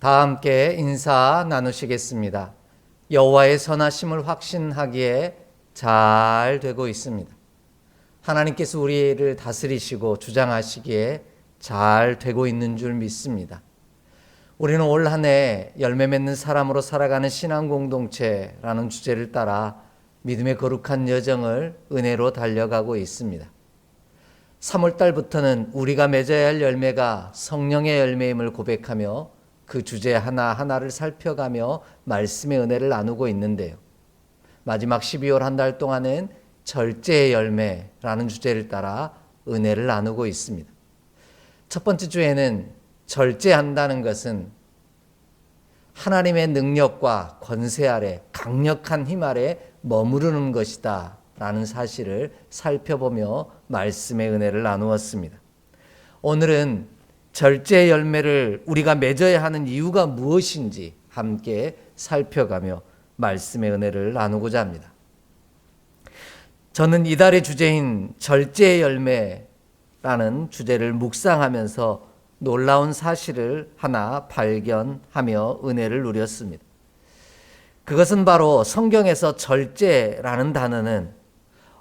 다 함께 인사 나누시겠습니다. 여호와의 선하심을 확신하기에 잘 되고 있습니다. 하나님께서 우리를 다스리시고 주장하시기에 잘 되고 있는 줄 믿습니다. 우리는 올 한 해 열매 맺는 사람으로 살아가는 신앙 공동체라는 주제를 따라 믿음의 거룩한 여정을 은혜로 달려가고 있습니다. 3월 달부터는 우리가 맺어야 할 열매가 성령의 열매임을 고백하며 그 주제 하나하나를 살펴가며 말씀의 은혜를 나누고 있는데요. 마지막 12월 한 달 동안은 절제의 열매라는 주제를 따라 은혜를 나누고 있습니다. 첫 번째 주에는 절제한다는 것은 하나님의 능력과 권세 아래, 강력한 힘 아래 머무르는 것이다 라는 사실을 살펴보며 말씀의 은혜를 나누었습니다. 오늘은 절제의 열매를 우리가 맺어야 하는 이유가 무엇인지 함께 살펴가며 말씀의 은혜를 나누고자 합니다. 저는 이달의 주제인 절제의 열매라는 주제를 묵상하면서 놀라운 사실을 하나 발견하며 은혜를 누렸습니다. 그것은 바로 성경에서 절제라는 단어는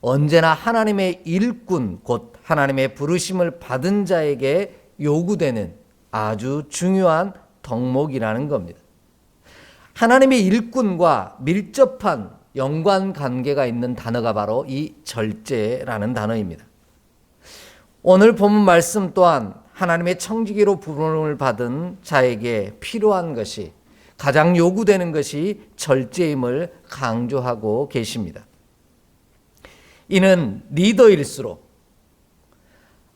언제나 하나님의 일꾼, 곧 하나님의 부르심을 받은 자에게 요구되는 아주 중요한 덕목이라는 겁니다. 하나님의 일꾼과 밀접한 연관관계가 있는 단어가 바로 이 절제라는 단어입니다. 오늘 본문 말씀 또한 하나님의 청지기로 부름을 받은 자에게 필요한 것이, 가장 요구되는 것이 절제임을 강조하고 계십니다. 이는 리더일수록,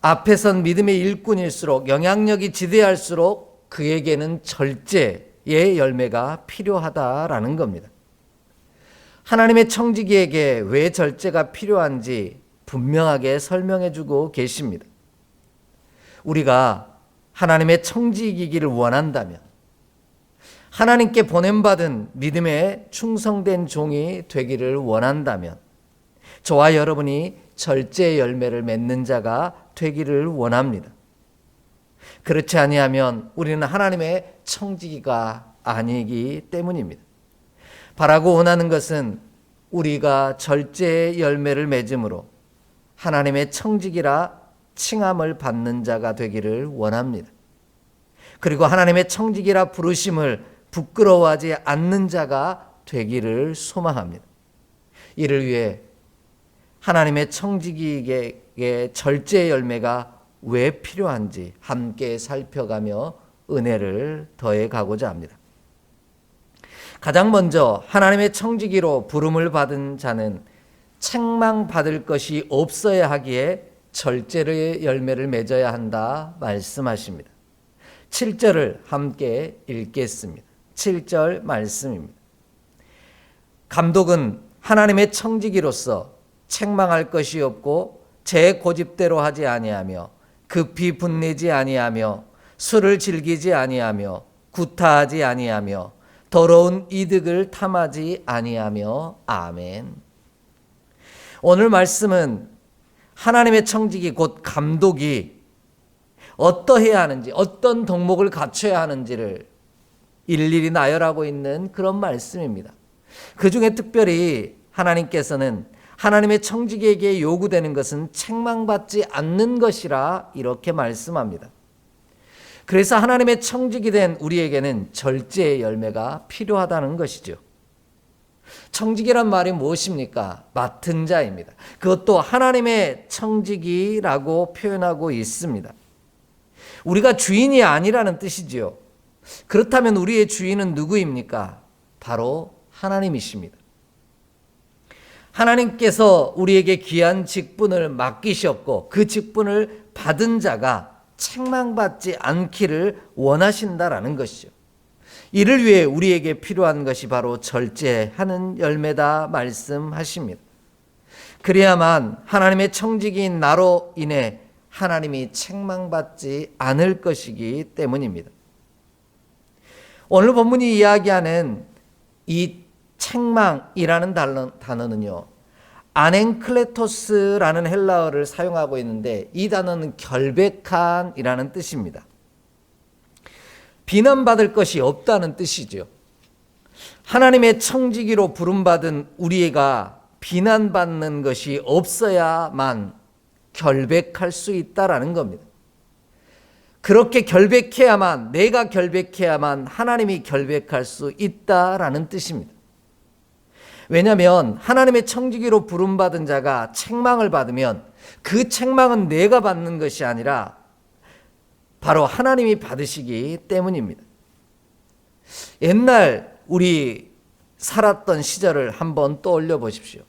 앞에 선 믿음의 일꾼일수록, 영향력이 지대할수록 그에게는 절제의 열매가 필요하다라는 겁니다. 하나님의 청지기에게 왜 절제가 필요한지 분명하게 설명해 주고 계십니다. 우리가 하나님의 청지기기를 원한다면, 하나님께 보냄받은 믿음에 충성된 종이 되기를 원한다면, 저와 여러분이 절제의 열매를 맺는 자가 되기를 원합니다. 그렇지 아니하면 우리는 하나님의 청지기가 아니기 때문입니다. 바라고 원하는 것은 우리가 절제의 열매를 맺음으로 하나님의 청지기라 칭함을 받는 자가 되기를 원합니다. 그리고 하나님의 청지기라 부르심을 부끄러워하지 않는 자가 되기를 소망합니다. 이를 위해 하나님의 청지기에게 절제의 열매가 왜 필요한지 함께 살펴가며 은혜를 더해가고자 합니다. 가장 먼저 하나님의 청지기로 부름을 받은 자는 책망받을 것이 없어야 하기에 절제의 열매를 맺어야 한다 말씀하십니다. 7절을 함께 읽겠습니다. 7절 말씀입니다. 감독은 하나님의 청지기로서 책망할 것이 없고 제 고집대로 하지 아니하며 급히 분내지 아니하며 술을 즐기지 아니하며 구타하지 아니하며 더러운 이득을 탐하지 아니하며. 아멘. 오늘 말씀은 하나님의 청지기 곧 감독이 어떠해야 하는지, 어떤 덕목을 갖춰야 하는지를 일일이 나열하고 있는 그런 말씀입니다. 그 중에 특별히 하나님께서는 하나님의 청지기에게 요구되는 것은 책망받지 않는 것이라 이렇게 말씀합니다. 그래서 하나님의 청지기 된 우리에게는 절제의 열매가 필요하다는 것이죠. 청지기란 말이 무엇입니까? 맡은 자입니다. 그것도 하나님의 청지기라고 표현하고 있습니다. 우리가 주인이 아니라는 뜻이지요. 그렇다면 우리의 주인은 누구입니까? 바로 하나님이십니다. 하나님께서 우리에게 귀한 직분을 맡기셨고 그 직분을 받은 자가 책망받지 않기를 원하신다라는 것이죠. 이를 위해 우리에게 필요한 것이 바로 절제하는 열매다 말씀하십니다. 그래야만 하나님의 청지기인 나로 인해 하나님이 책망받지 않을 것이기 때문입니다. 오늘 본문이 이야기하는 이 책망이라는 단어는요, 아넨클레토스라는 헬라어를 사용하고 있는데 이 단어는 결백한이라는 뜻입니다. 비난받을 것이 없다는 뜻이죠. 하나님의 청지기로 부름받은 우리가 비난받는 것이 없어야만 결백할 수 있다라는 겁니다. 그렇게 결백해야만, 내가 결백해야만 하나님이 결백할 수 있다라는 뜻입니다. 왜냐하면 하나님의 청지기로 부름받은 자가 책망을 받으면 그 책망은 내가 받는 것이 아니라 바로 하나님이 받으시기 때문입니다. 옛날 우리 살았던 시절을 한번 떠올려 보십시오.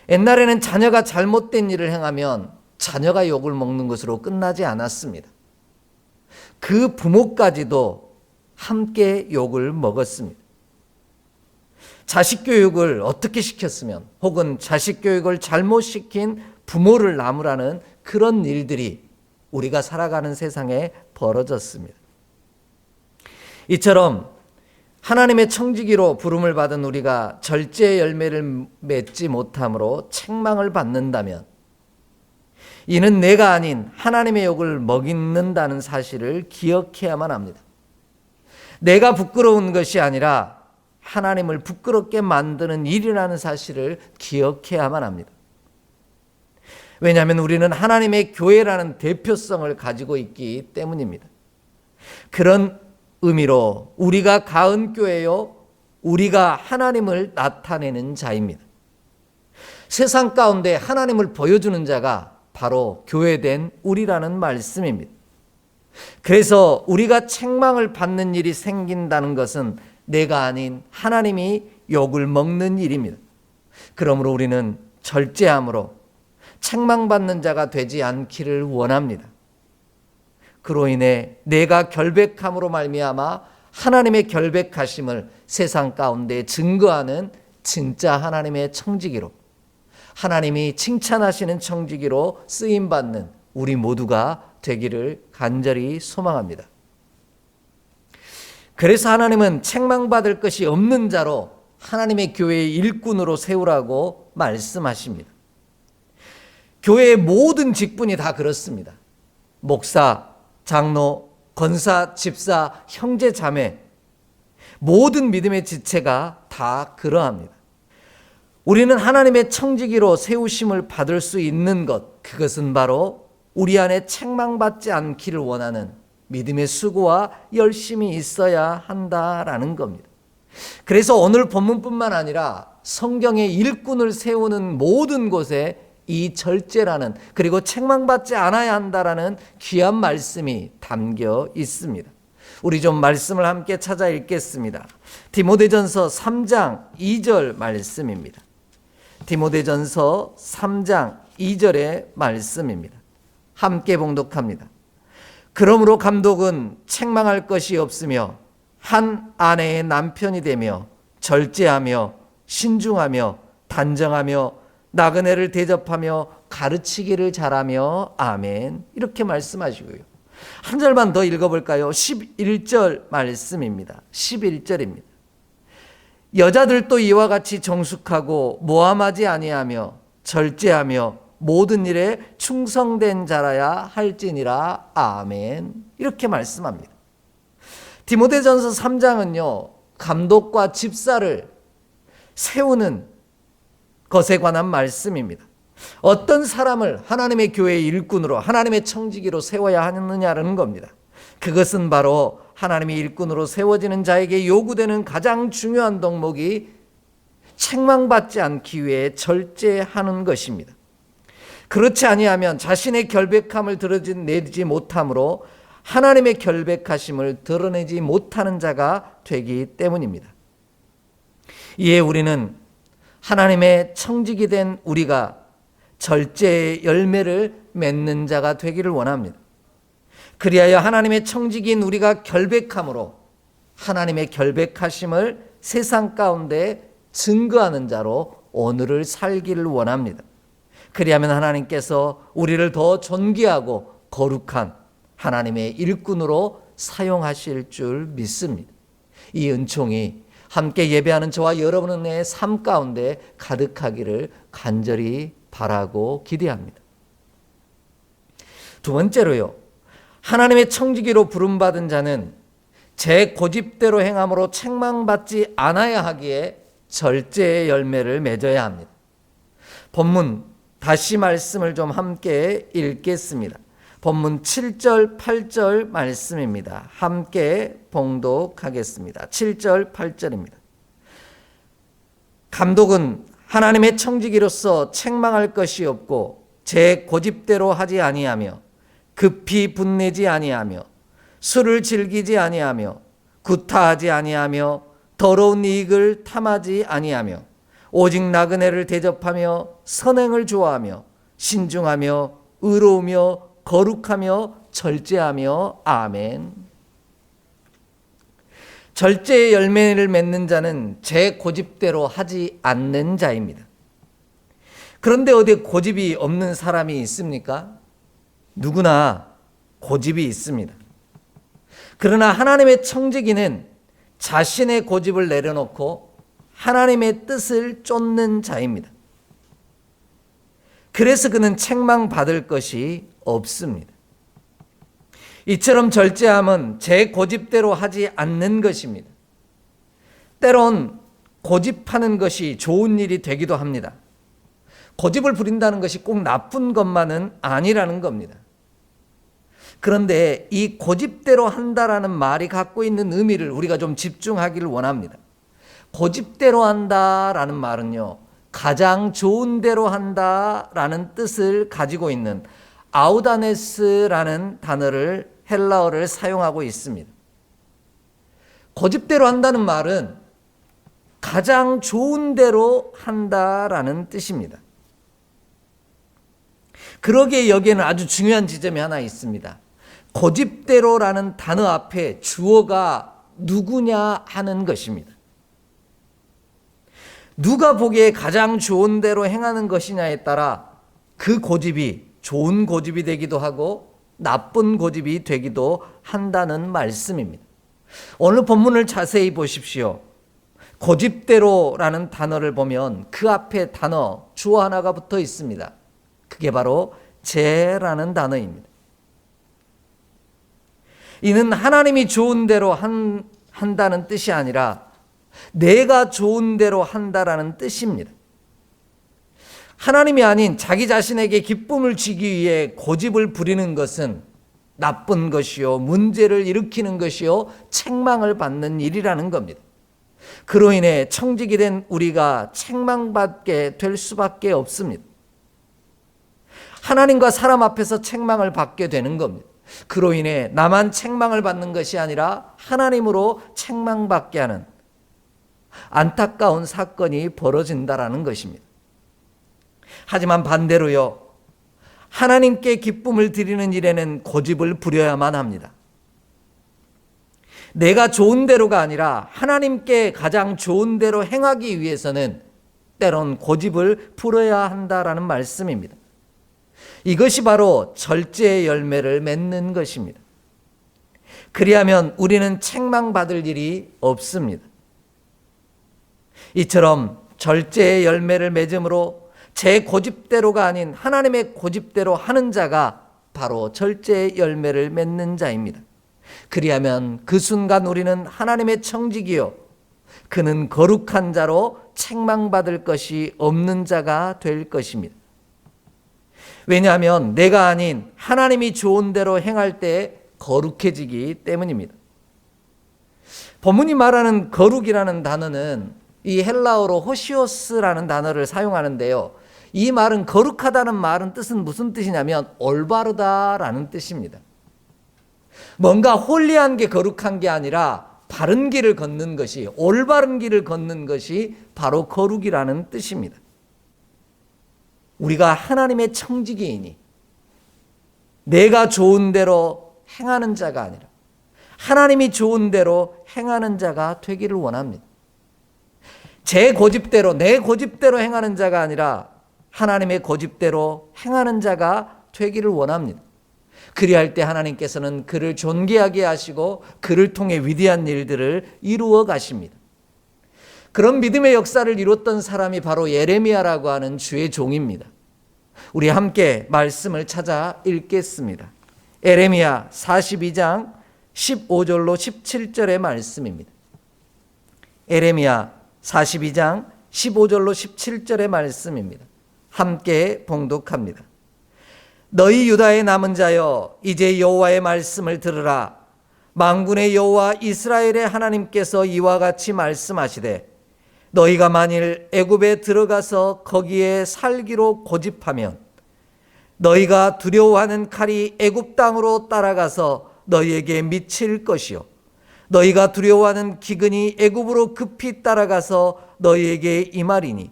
옛날에는 자녀가 잘못된 일을 행하면 자녀가 욕을 먹는 것으로 끝나지 않았습니다. 그 부모까지도 함께 욕을 먹었습니다. 자식 교육을 어떻게 시켰으면, 혹은 자식 교육을 잘못 시킨 부모를 나무라는 그런 일들이 우리가 살아가는 세상에 벌어졌습니다. 이처럼 하나님의 청지기로 부름을 받은 우리가 절제의 열매를 맺지 못함으로 책망을 받는다면 이는 내가 아닌 하나님의 욕을 먹는다는 사실을 기억해야만 합니다. 내가 부끄러운 것이 아니라 하나님을 부끄럽게 만드는 일이라는 사실을 기억해야만 합니다. 왜냐하면 우리는 하나님의 교회라는 대표성을 가지고 있기 때문입니다. 그런 의미로 우리가 가은교회요, 우리가 하나님을 나타내는 자입니다. 세상 가운데 하나님을 보여주는 자가 바로 교회된 우리라는 말씀입니다. 그래서 우리가 책망을 받는 일이 생긴다는 것은 내가 아닌 하나님이 욕을 먹는 일입니다. 그러므로 우리는 절제함으로 책망받는 자가 되지 않기를 원합니다. 그로 인해 내가 결백함으로 말미암아 하나님의 결백하심을 세상 가운데 증거하는 진짜 하나님의 청지기로, 하나님이 칭찬하시는 청지기로 쓰임받는 우리 모두가 되기를 간절히 소망합니다. 그래서 하나님은 책망받을 것이 없는 자로 하나님의 교회의 일꾼으로 세우라고 말씀하십니다. 교회의 모든 직분이 다 그렇습니다. 목사, 장로, 권사, 집사, 형제, 자매, 모든 믿음의 지체가 다 그러합니다. 우리는 하나님의 청지기로 세우심을 받을 수 있는 것, 그것은 바로 우리 안에 책망받지 않기를 원하는 믿음의 수고와 열심이 있어야 한다라는 겁니다. 그래서 오늘 본문뿐만 아니라 성경의 일꾼을 세우는 모든 곳에 이 절제라는, 그리고 책망받지 않아야 한다라는 귀한 말씀이 담겨 있습니다. 우리 좀 말씀을 함께 찾아 읽겠습니다. 디모데전서 3장 2절 말씀입니다. 디모데전서 3장 2절의 말씀입니다. 함께 봉독합니다. 그러므로 감독은 책망할 것이 없으며 한 아내의 남편이 되며 절제하며 신중하며 단정하며 나그네를 대접하며 가르치기를 잘하며 아멘. 이렇게 말씀하시고요. 한 절만 더 읽어볼까요? 11절 말씀입니다. 11절입니다. 여자들도 이와 같이 정숙하고 모함하지 아니하며 절제하며 모든 일에 충성된 자라야 할지니라 아멘. 이렇게 말씀합니다. 디모데전서 3장은요, 감독과 집사를 세우는 것에 관한 말씀입니다. 어떤 사람을 하나님의 교회의 일꾼으로, 하나님의 청지기로 세워야 하느냐는 겁니다. 그것은 바로 하나님의 일꾼으로 세워지는 자에게 요구되는 가장 중요한 덕목이 책망받지 않기 위해 절제하는 것입니다. 그렇지 아니하면 자신의 결백함을 드러내지 못함으로 하나님의 결백하심을 드러내지 못하는 자가 되기 때문입니다. 이에 우리는 하나님의 청지기 된 우리가 절제의 열매를 맺는 자가 되기를 원합니다. 그리하여 하나님의 청지기인 우리가 결백함으로 하나님의 결백하심을 세상 가운데 증거하는 자로 오늘을 살기를 원합니다. 그리하면 하나님께서 우리를 더 존귀하고 거룩한 하나님의 일꾼으로 사용하실 줄 믿습니다. 이 은총이 함께 예배하는 저와 여러분의 삶 가운데 가득하기를 간절히 바라고 기대합니다. 두 번째로요, 하나님의 청지기로 부름받은 자는 제 고집대로 행함으로 책망받지 않아야 하기에 절제의 열매를 맺어야 합니다. 본문 다시 말씀을 좀 함께 읽겠습니다. 본문 7절 8절 말씀입니다. 함께 봉독하겠습니다. 7절 8절입니다. 감독은 하나님의 청지기로서 책망할 것이 없고 제 고집대로 하지 아니하며 급히 분내지 아니하며 술을 즐기지 아니하며 구타하지 아니하며 더러운 이익을 탐하지 아니하며 오직 나그네를 대접하며 선행을 좋아하며 신중하며 의로우며 거룩하며 절제하며 아멘. 절제의 열매를 맺는 자는 제 고집대로 하지 않는 자입니다. 그런데 어디 고집이 없는 사람이 있습니까? 누구나 고집이 있습니다. 그러나 하나님의 청지기는 자신의 고집을 내려놓고 하나님의 뜻을 쫓는 자입니다. 그래서 그는 책망받을 것이 없습니다. 이처럼 절제함은 제 고집대로 하지 않는 것입니다. 때론 고집하는 것이 좋은 일이 되기도 합니다. 고집을 부린다는 것이 꼭 나쁜 것만은 아니라는 겁니다. 그런데 이 고집대로 한다라는 말이 갖고 있는 의미를 우리가 좀 집중하기를 원합니다. 고집대로 한다라는 말은요, 가장 좋은 대로 한다라는 뜻을 가지고 있는 아우다네스라는 단어를 헬라어를 사용하고 있습니다. 고집대로 한다는 말은 가장 좋은 대로 한다라는 뜻입니다. 그러기에 여기에는 아주 중요한 지점이 하나 있습니다. 고집대로라는 단어 앞에 주어가 누구냐 하는 것입니다. 누가 보기에 가장 좋은 대로 행하는 것이냐에 따라 그 고집이 좋은 고집이 되기도 하고 나쁜 고집이 되기도 한다는 말씀입니다. 오늘 본문을 자세히 보십시오. 고집대로라는 단어를 보면 그 앞에 단어, 주어 하나가 붙어 있습니다. 그게 바로 제라는 단어입니다. 이는 하나님이 좋은 대로 한다는 뜻이 아니라 내가 좋은 대로 한다라는 뜻입니다. 하나님이 아닌 자기 자신에게 기쁨을 주기 위해 고집을 부리는 것은 나쁜 것이요, 문제를 일으키는 것이요, 책망을 받는 일이라는 겁니다. 그로 인해 청직이 된 우리가 책망받게 될 수밖에 없습니다. 하나님과 사람 앞에서 책망을 받게 되는 겁니다. 그로 인해 나만 책망을 받는 것이 아니라 하나님으로 책망받게 하는 안타까운 사건이 벌어진다라는 것입니다. 하지만 반대로요, 하나님께 기쁨을 드리는 일에는 고집을 부려야만 합니다. 내가 좋은 대로가 아니라 하나님께 가장 좋은 대로 행하기 위해서는 때론 고집을 부려야 한다라는 말씀입니다. 이것이 바로 절제의 열매를 맺는 것입니다. 그리하면 우리는 책망받을 일이 없습니다. 이처럼 절제의 열매를 맺음으로 제 고집대로가 아닌 하나님의 고집대로 하는 자가 바로 절제의 열매를 맺는 자입니다. 그리하면 그 순간 우리는 하나님의 청지기요, 그는 거룩한 자로 책망받을 것이 없는 자가 될 것입니다. 왜냐하면 내가 아닌 하나님이 좋은 대로 행할 때 거룩해지기 때문입니다. 본문이 말하는 거룩이라는 단어는 이 헬라어로 호시오스라는 단어를 사용하는데요. 이 말은 거룩하다는 말은 뜻은 무슨 뜻이냐면 올바르다라는 뜻입니다. 뭔가 홀리한 게 거룩한 게 아니라 바른 길을 걷는 것이, 올바른 길을 걷는 것이 바로 거룩이라는 뜻입니다. 우리가 하나님의 청지기이니 내가 좋은 대로 행하는 자가 아니라 하나님이 좋은 대로 행하는 자가 되기를 원합니다. 제 고집대로, 내 고집대로 행하는 자가 아니라 하나님의 고집대로 행하는 자가 되기를 원합니다. 그리할 때 하나님께서는 그를 존귀하게 하시고 그를 통해 위대한 일들을 이루어 가십니다. 그런 믿음의 역사를 이뤘던 사람이 바로 예레미야라고 하는 주의 종입니다. 우리 함께 말씀을 찾아 읽겠습니다. 에레미야 42장 15절로 17절의 말씀입니다. 에레미야 42장 15절로 17절의 말씀입니다. 함께 봉독합니다. 너희 유다의 남은 자여, 이제 여호와의 말씀을 들으라. 만군의 여호와 이스라엘의 하나님께서 이와 같이 말씀하시되, 너희가 만일 애굽에 들어가서 거기에 살기로 고집하면 너희가 두려워하는 칼이 애굽 땅으로 따라가서 너희에게 미칠 것이요, 너희가 두려워하는 기근이 애굽으로 급히 따라가서 너희에게 임하리니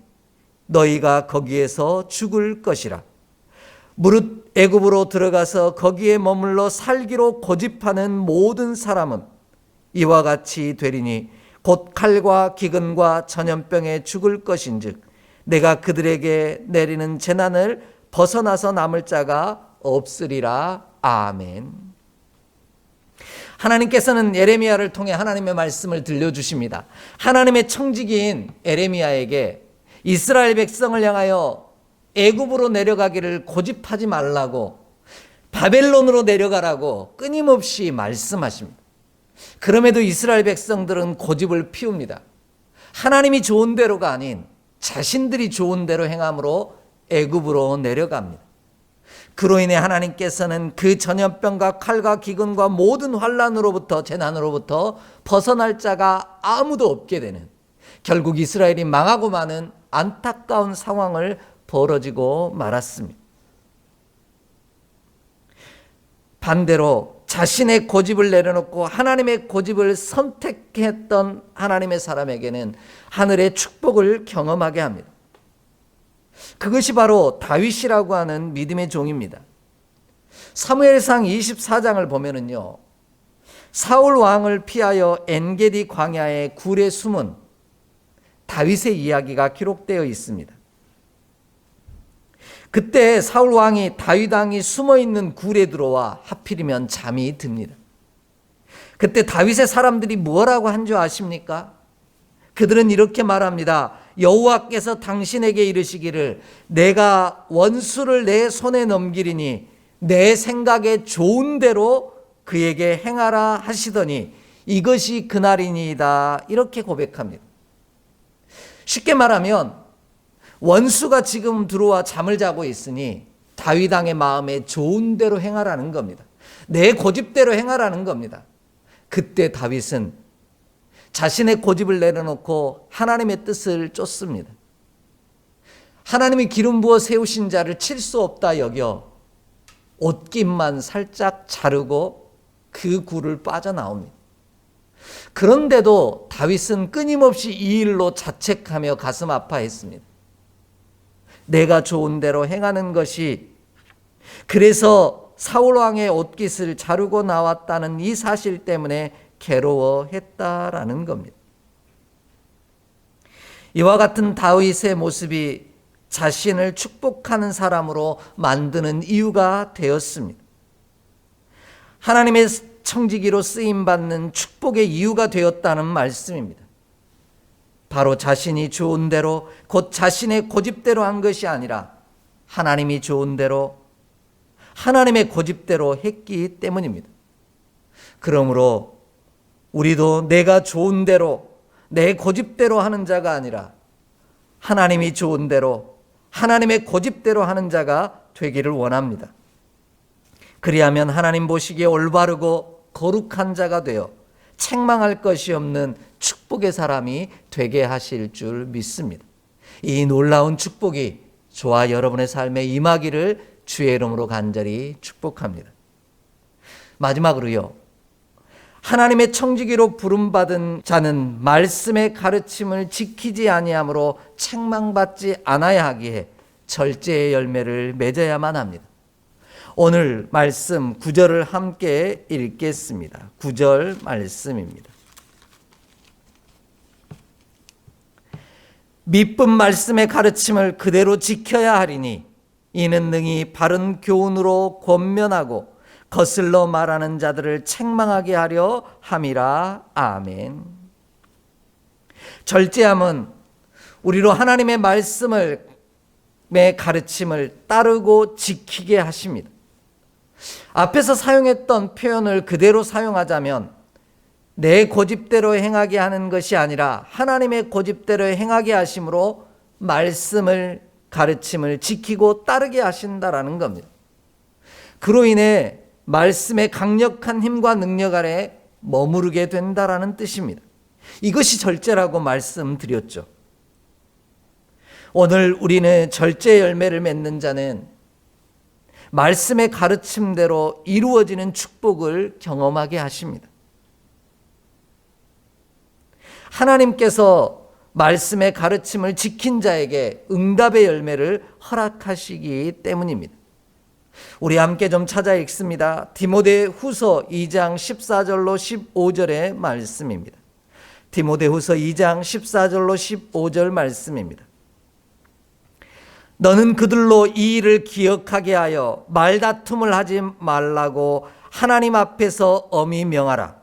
너희가 거기에서 죽을 것이라. 무릇 애굽으로 들어가서 거기에 머물러 살기로 고집하는 모든 사람은 이와 같이 되리니 곧 칼과 기근과 전염병에 죽을 것인즉 내가 그들에게 내리는 재난을 벗어나서 남을 자가 없으리라. 아멘. 하나님께서는 에레미야를 통해 하나님의 말씀을 들려주십니다. 하나님의 청지기인 에레미야에게 이스라엘 백성을 향하여 애굽으로 내려가기를 고집하지 말라고, 바벨론으로 내려가라고 끊임없이 말씀하십니다. 그럼에도 이스라엘 백성들은 고집을 피웁니다. 하나님이 좋은 대로가 아닌 자신들이 좋은 대로 행함으로 애굽으로 내려갑니다. 그로 인해 하나님께서는 그 전염병과 칼과 기근과 모든 환난으로부터, 재난으로부터 벗어날 자가 아무도 없게 되는, 결국 이스라엘이 망하고 마는 안타까운 상황을 벌어지고 말았습니다. 반대로 자신의 고집을 내려놓고 하나님의 고집을 선택했던 하나님의 사람에게는 하늘의 축복을 경험하게 합니다. 그것이 바로 다윗이라고 하는 믿음의 종입니다. 사무엘상 24장을 보면은요, 사울 왕을 피하여 엔게디 광야의 굴에 숨은 다윗의 이야기가 기록되어 있습니다. 그때 사울 왕이 다윗 왕이 숨어 있는 굴에 들어와 하필이면 잠이 듭니다. 그때 다윗의 사람들이 뭐라고 한 줄 아십니까? 그들은 이렇게 말합니다. 여호와께서 당신에게 이르시기를 내가 원수를 내 손에 넘기리니 내 생각에 좋은 대로 그에게 행하라 하시더니 이것이 그날이니이다. 이렇게 고백합니다. 쉽게 말하면 원수가 지금 들어와 잠을 자고 있으니 다윗 왕의 마음에 좋은 대로 행하라는 겁니다. 내 고집대로 행하라는 겁니다. 그때 다윗은 자신의 고집을 내려놓고 하나님의 뜻을 쫓습니다. 하나님이 기름 부어 세우신 자를 칠 수 없다 여겨 옷깃만 살짝 자르고 그 굴을 빠져나옵니다. 그런데도 다윗은 끊임없이 이 일로 자책하며 가슴 아파했습니다. 내가 좋은 대로 행하는 것이, 그래서 사울왕의 옷깃을 자르고 나왔다는 이 사실 때문에 괴로워했다라는 겁니다. 이와 같은 다윗의 모습이 자신을 축복하는 사람으로 만드는 이유가 되었습니다. 하나님의 청지기로 쓰임받는 축복의 이유가 되었다는 말씀입니다. 바로 자신이 좋은 대로, 곧 자신의 고집대로 한 것이 아니라 하나님이 좋은 대로, 하나님의 고집대로 했기 때문입니다. 그러므로 우리도 내가 좋은 대로, 내 고집대로 하는 자가 아니라 하나님이 좋은 대로, 하나님의 고집대로 하는 자가 되기를 원합니다. 그리하면 하나님 보시기에 올바르고 거룩한 자가 되어 책망할 것이 없는 축복의 사람이 되게 하실 줄 믿습니다. 이 놀라운 축복이 저와 여러분의 삶에 임하기를 주의 이름으로 간절히 축복합니다. 마지막으로요, 하나님의 청지기로 부름받은 자는 말씀의 가르침을 지키지 아니함으로 책망받지 않아야 하기에 절제의 열매를 맺어야만 합니다. 오늘 말씀 9절을 함께 읽겠습니다. 9절 말씀입니다. 미쁜 말씀의 가르침을 그대로 지켜야 하리니 이는 능히 바른 교훈으로 권면하고 거슬러 말하는 자들을 책망하게 하려 함이라. 아멘. 절제함은 우리로 하나님의 말씀의 가르침을 따르고 지키게 하십니다. 앞에서 사용했던 표현을 그대로 사용하자면 내 고집대로 행하게 하는 것이 아니라 하나님의 고집대로 행하게 하심으로 말씀을, 가르침을 지키고 따르게 하신다라는 겁니다. 그로 인해 말씀의 강력한 힘과 능력 아래 머무르게 된다라는 뜻입니다. 이것이 절제라고 말씀드렸죠. 오늘 우리는 절제 열매를 맺는 자는 말씀의 가르침대로 이루어지는 축복을 경험하게 하십니다. 하나님께서 말씀의 가르침을 지킨 자에게 응답의 열매를 허락하시기 때문입니다. 우리 함께 좀 찾아 읽습니다. 디모데후서 2장 14절로 15절의 말씀입니다. 디모데후서 2장 14절로 15절 말씀입니다. 너는 그들로 이 일을 기억하게 하여 말다툼을 하지 말라고 하나님 앞에서 엄히 명하라.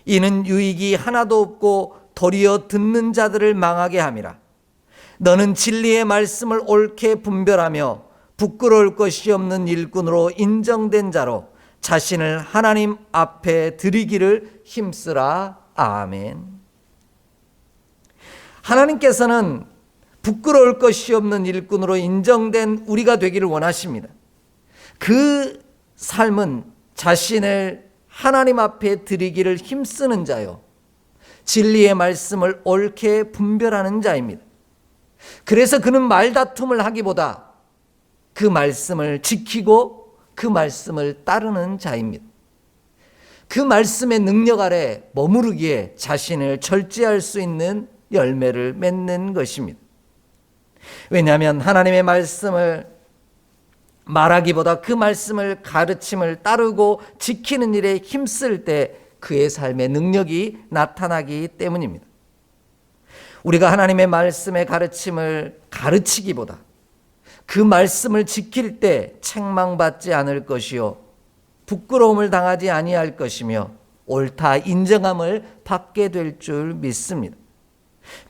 이는 유익이 하나도 없고 도리어 듣는 자들을 망하게 함이라. 너는 진리의 말씀을 옳게 분별하며 부끄러울 것이 없는 일꾼으로 인정된 자로 자신을 하나님 앞에 드리기를 힘쓰라. 아멘. 하나님께서는 부끄러울 것이 없는 일꾼으로 인정된 우리가 되기를 원하십니다. 그 삶은 자신을 하나님 앞에 드리기를 힘쓰는 자요, 진리의 말씀을 옳게 분별하는 자입니다. 그래서 그는 말다툼을 하기보다 그 말씀을 지키고 그 말씀을 따르는 자입니다. 그 말씀의 능력 아래 머무르기에 자신을 절제할 수 있는 열매를 맺는 것입니다. 왜냐하면 하나님의 말씀을 말하기보다 그 말씀을, 가르침을 따르고 지키는 일에 힘쓸 때 그의 삶의 능력이 나타나기 때문입니다. 우리가 하나님의 말씀의 가르침을 가르치기보다 그 말씀을 지킬 때 책망받지 않을 것이요 부끄러움을 당하지 아니할 것이며 옳다 인정함을 받게 될 줄 믿습니다.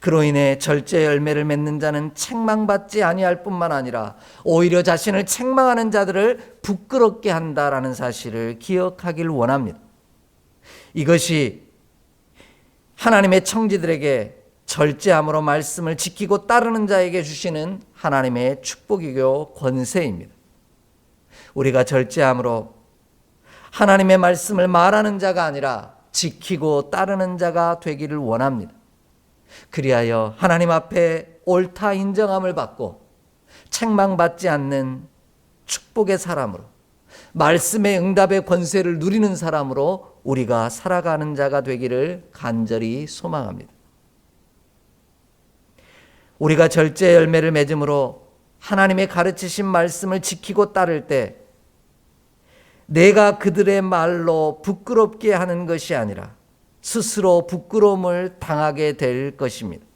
그로 인해 절제 열매를 맺는 자는 책망받지 아니할 뿐만 아니라 오히려 자신을 책망하는 자들을 부끄럽게 한다라는 사실을 기억하길 원합니다. 이것이 하나님의 청지들에게 절제함으로 말씀을 지키고 따르는 자에게 주시는 하나님의 축복이고 권세입니다. 우리가 절제함으로 하나님의 말씀을 말하는 자가 아니라 지키고 따르는 자가 되기를 원합니다. 그리하여 하나님 앞에 옳다 인정함을 받고 책망받지 않는 축복의 사람으로, 말씀의 응답의 권세를 누리는 사람으로 우리가 살아가는 자가 되기를 간절히 소망합니다. 우리가 절제 열매를 맺음으로 하나님의 가르치신 말씀을 지키고 따를 때 내가 그들의 말로 부끄럽게 하는 것이 아니라 스스로 부끄러움을 당하게 될 것입니다.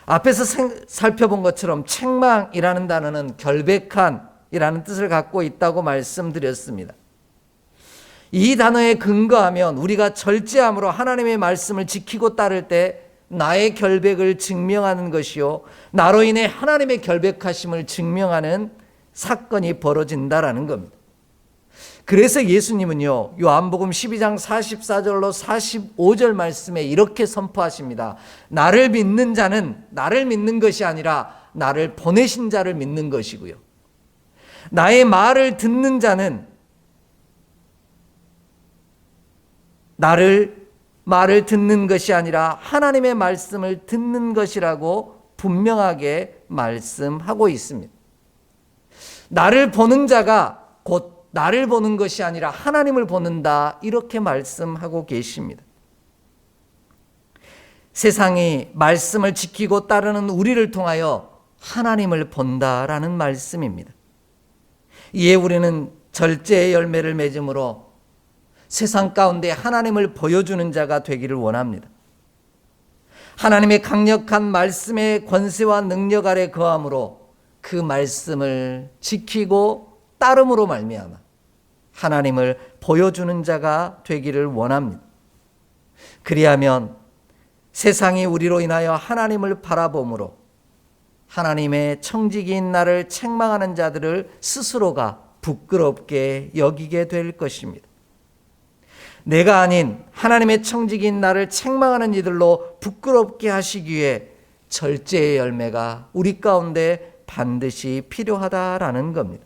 앞에서 살펴본 것처럼 책망이라는 단어는 결백한이라는 뜻을 갖고 있다고 말씀드렸습니다. 이 단어에 근거하면 우리가 절제함으로 하나님의 말씀을 지키고 따를 때 나의 결백을 증명하는 것이요, 나로 인해 하나님의 결백하심을 증명하는 사건이 벌어진다라는 겁니다. 그래서 예수님은요, 요한복음 12장 44절로 45절 말씀에 이렇게 선포하십니다. 나를 믿는 자는 나를 믿는 것이 아니라 나를 보내신 자를 믿는 것이고요, 나의 말을 듣는 자는 말을 듣는 것이 아니라 하나님의 말씀을 듣는 것이라고 분명하게 말씀하고 있습니다. 나를 보는 자가 곧 나를 보는 것이 아니라 하나님을 보는다, 이렇게 말씀하고 계십니다. 세상이 말씀을 지키고 따르는 우리를 통하여 하나님을 본다라는 말씀입니다. 이에 우리는 절제의 열매를 맺음으로 세상 가운데 하나님을 보여주는 자가 되기를 원합니다. 하나님의 강력한 말씀의 권세와 능력 아래 거함으로 그 말씀을 지키고 따름으로 말미암아 하나님을 보여주는 자가 되기를 원합니다. 그리하면 세상이 우리로 인하여 하나님을 바라봄으로 하나님의 청지기인 나를 책망하는 자들을 스스로가 부끄럽게 여기게 될 것입니다. 내가 아닌 하나님의 청직인 나를 책망하는 이들로 부끄럽게 하시기 위해 절제의 열매가 우리 가운데 반드시 필요하다라는 겁니다.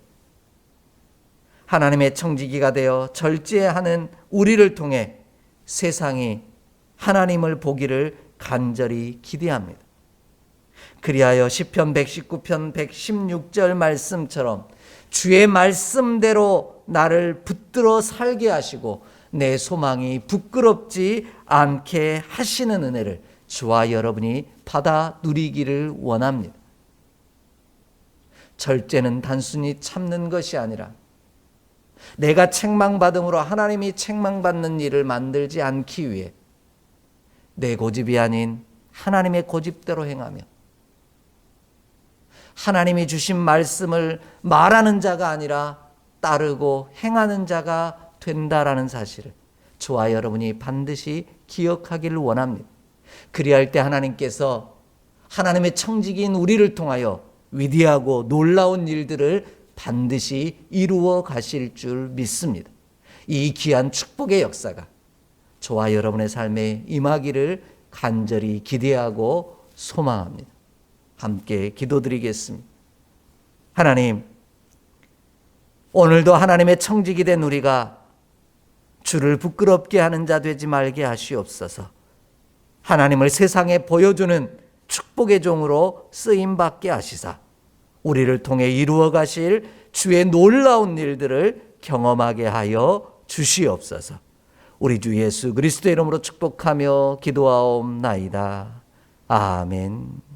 하나님의 청지기가 되어 절제하는 우리를 통해 세상이 하나님을 보기를 간절히 기대합니다. 그리하여 시편 119편 116절 말씀처럼 주의 말씀대로 나를 붙들어 살게 하시고 내 소망이 부끄럽지 않게 하시는 은혜를 저와 여러분이 받아 누리기를 원합니다. 절제는 단순히 참는 것이 아니라 내가 책망받음으로 하나님이 책망받는 일을 만들지 않기 위해 내 고집이 아닌 하나님의 고집대로 행하며 하나님이 주신 말씀을 말하는 자가 아니라 따르고 행하는 자가 된다라는 사실을 저와 여러분이 반드시 기억하기를 원합니다. 그리할 때 하나님께서 하나님의 청지기인 우리를 통하여 위대하고 놀라운 일들을 반드시 이루어 가실 줄 믿습니다. 이 귀한 축복의 역사가 저와 여러분의 삶에 임하기를 간절히 기대하고 소망합니다. 함께 기도드리겠습니다. 하나님, 오늘도 하나님의 청지기 된 우리가 주를 부끄럽게 하는 자 되지 말게 하시옵소서. 하나님을 세상에 보여주는 축복의 종으로 쓰임받게 하시사 우리를 통해 이루어 가실 주의 놀라운 일들을 경험하게 하여 주시옵소서. 우리 주 예수 그리스도의 이름으로 축복하며 기도하옵나이다. 아멘.